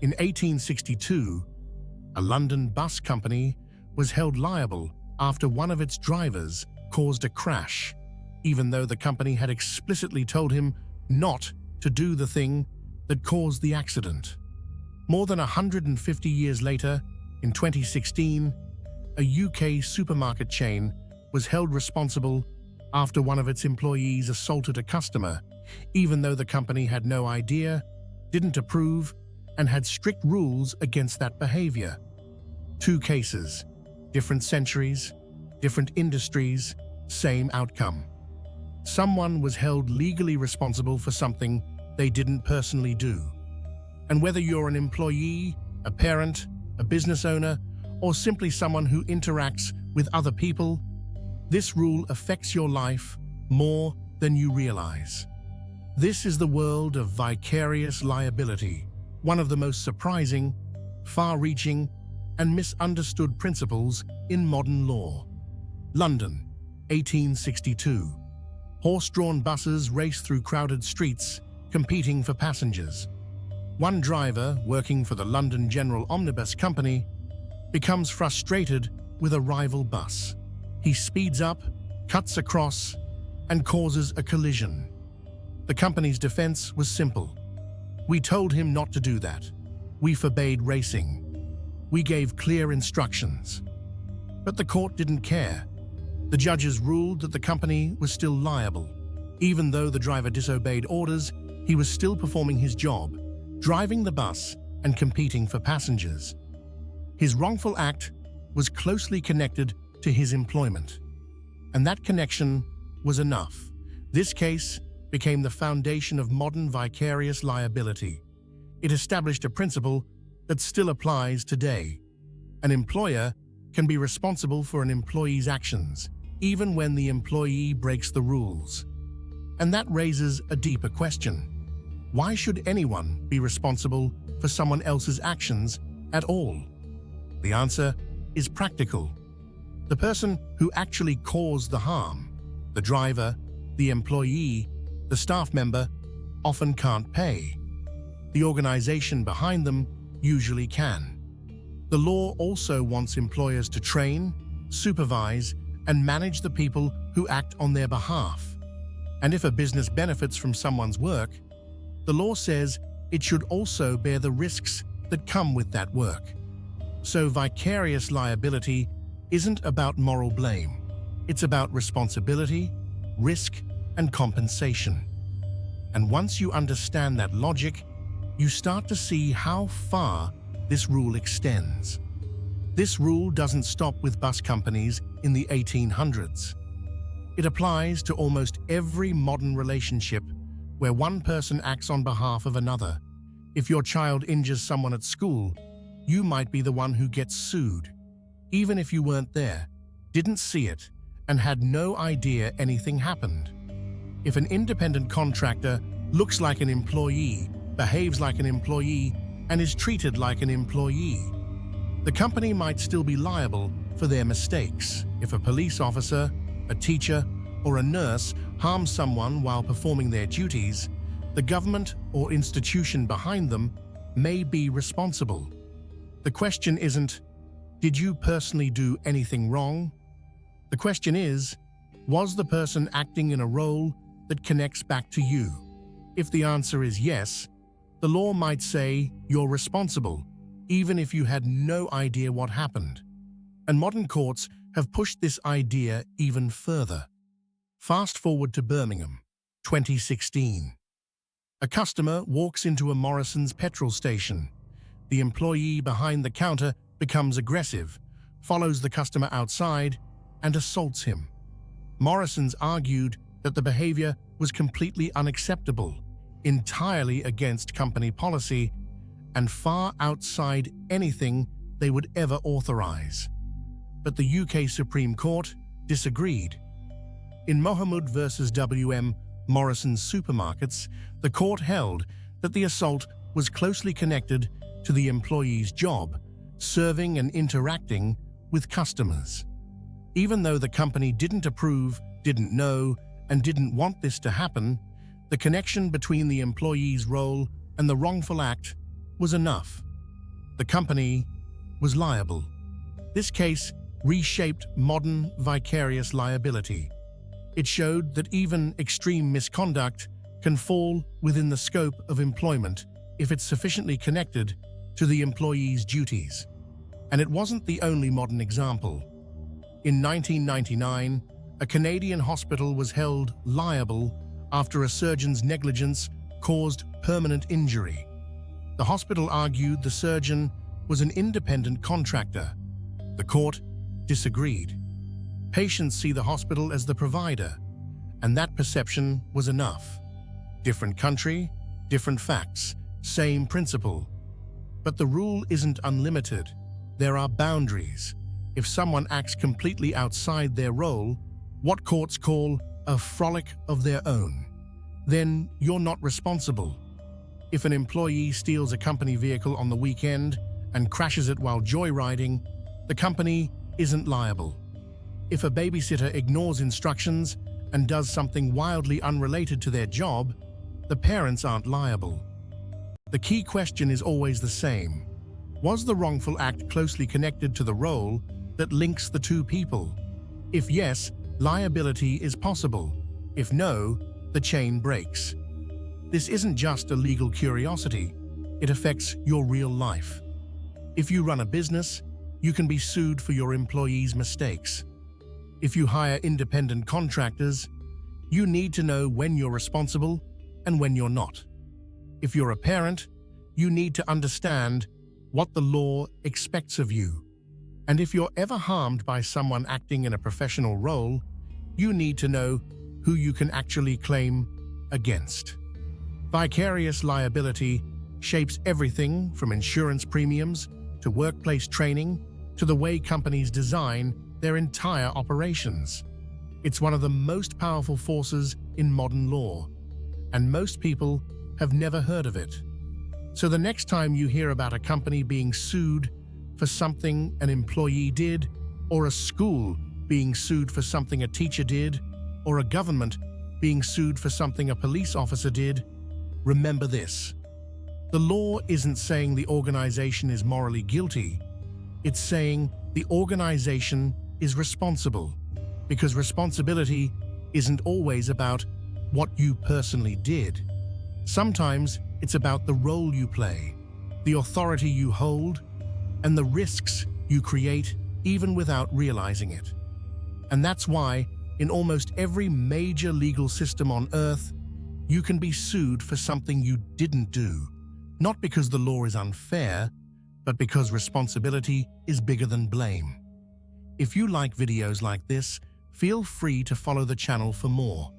In 1862, a London bus company was held liable after one of its drivers caused a crash, even though the company had explicitly told him not to do the thing that caused the accident. More than 150 years later, in 2016, a UK supermarket chain was held responsible after one of its employees assaulted a customer, even though the company had no idea, didn't approve, and had strict rules against that behavior. Two cases, different centuries, different industries, same outcome. Someone was held legally responsible for something they didn't personally do. And whether you're an employee, a parent, a business owner, or simply someone who interacts with other people, this rule affects your life more than you realize. This is the world of vicarious liability, one of the most surprising, far-reaching, and misunderstood principles in modern law. London, 1862. Horse-drawn buses race through crowded streets, competing for passengers. One driver, working for the London General Omnibus Co, becomes frustrated with a rival bus. He speeds up, cuts across, and causes a collision. The company's defense was simple. We told him not to do that. We forbade racing. We gave clear instructions. But the court didn't care. The judges ruled that the company was still liable. Even though the driver disobeyed orders, he was still performing his job, driving the bus and competing for passengers. His wrongful act was closely connected to his employment, and that connection was enough. This case became the foundation of modern vicarious liability. It established a principle that still applies today. An employer can be responsible for an employee's actions, even when the employee breaks the rules. And that raises a deeper question. Why should anyone be responsible for someone else's actions at all? The answer is practical. The person who actually caused the harm, the driver, the employee, the staff member, often can't pay. The organization behind them usually can. The law also wants employers to train, supervise, and manage the people who act on their behalf. And if a business benefits from someone's work, the law says it should also bear the risks that come with that work. So vicarious liability isn't about moral blame. It's about responsibility, risk, and compensation. And once you understand that logic, you start to see how far this rule extends. This rule doesn't stop with bus companies in the 1800s. It applies to almost every modern relationship where one person acts on behalf of another. If your child injures someone at school, you might be the one who gets sued, even if you weren't there, didn't see it, and had no idea anything happened. If an independent contractor looks like an employee, behaves like an employee, and is treated like an employee, the company might still be liable for their mistakes. If a police officer, a teacher, or a nurse harms someone while performing their duties, the government or institution behind them may be responsible. The question isn't, did you personally do anything wrong? The question is, was the person acting in a role that connects back to you? If the answer is yes, the law might say you're responsible, even if you had no idea what happened. And modern courts have pushed this idea even further. Fast forward to Birmingham, 2016. A customer walks into a Morrison's petrol station. The employee behind the counter becomes aggressive, follows the customer outside, and assaults him. Morrison's argued that the behavior was completely unacceptable, entirely against company policy, and far outside anything they would ever authorize. But the UK Supreme Court disagreed. In Mohamud versus WM Morrison Supermarkets, the court held that the assault was closely connected to the employee's job, serving and interacting with customers. Even though the company didn't approve, didn't know, and didn't want this to happen, the connection between the employee's role and the wrongful act was enough. The company was liable. This case reshaped modern vicarious liability. It showed that even extreme misconduct can fall within the scope of employment if it's sufficiently connected to the employee's duties. And it wasn't the only modern example. In 1999, a Canadian hospital was held liable after a surgeon's negligence caused permanent injury. The hospital argued the surgeon was an independent contractor. The court disagreed. Patients see the hospital as the provider, and that perception was enough. Different country, different facts, same principle. But the rule isn't unlimited. There are boundaries. If someone acts completely outside their role, what courts call a frolic of their own, then you're not responsible. If an employee steals a company vehicle on the weekend and crashes it while joyriding, the company isn't liable. If a babysitter ignores instructions and does something wildly unrelated to their job, the parents aren't liable. The key question is always the same. Was the wrongful act closely connected to the role that links the two people? If yes, liability is possible. If no, the chain breaks. This isn't just a legal curiosity. It affects your real life. If you run a business, you can be sued for your employees' mistakes. If you hire independent contractors, you need to know when you're responsible and when you're not. If you're a parent, you need to understand what the law expects of you. And if you're ever harmed by someone acting in a professional role, you need to know who you can actually claim against. Vicarious liability shapes everything from insurance premiums to workplace training to the way companies design their entire operations. It's one of the most powerful forces in modern law, and most people have never heard of it. So the next time you hear about a company being sued for something an employee did, or a school being sued for something a teacher did, or a government being sued for something a police officer did, remember this. The law isn't saying the organization is morally guilty. It's saying the organization is responsible, because responsibility isn't always about what you personally did. Sometimes it's about the role you play, the authority you hold, and the risks you create even without realizing it. And that's why, in almost every major legal system on Earth, you can be sued for something you didn't do, not because the law is unfair, but because responsibility is bigger than blame. If you like videos like this, feel free to follow the channel for more.